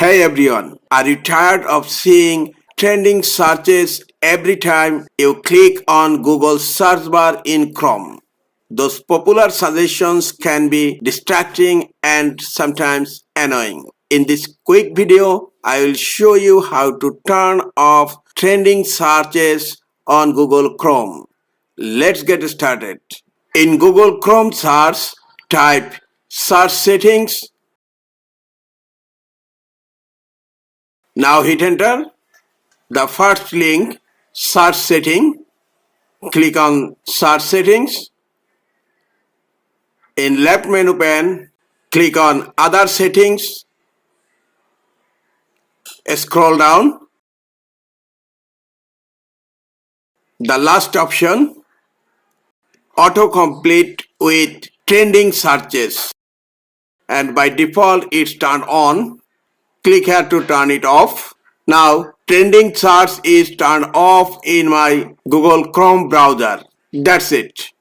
Hey everyone, are you tired of seeing trending searches every time you click on Google search bar in Chrome? Those popular suggestions can be distracting and sometimes annoying. In this quick video, I will show you how to turn off trending searches on Google Chrome. Let's get started. In Google Chrome search, type search settings. Now hit enter. The first link, search setting. Click on search settings. In left menu pane, click on other settings. Scroll down. The last option, autocomplete with trending searches. And by default it's turned on. Click here to turn it off. Now trending search is turned off in my Google Chrome browser. That's it.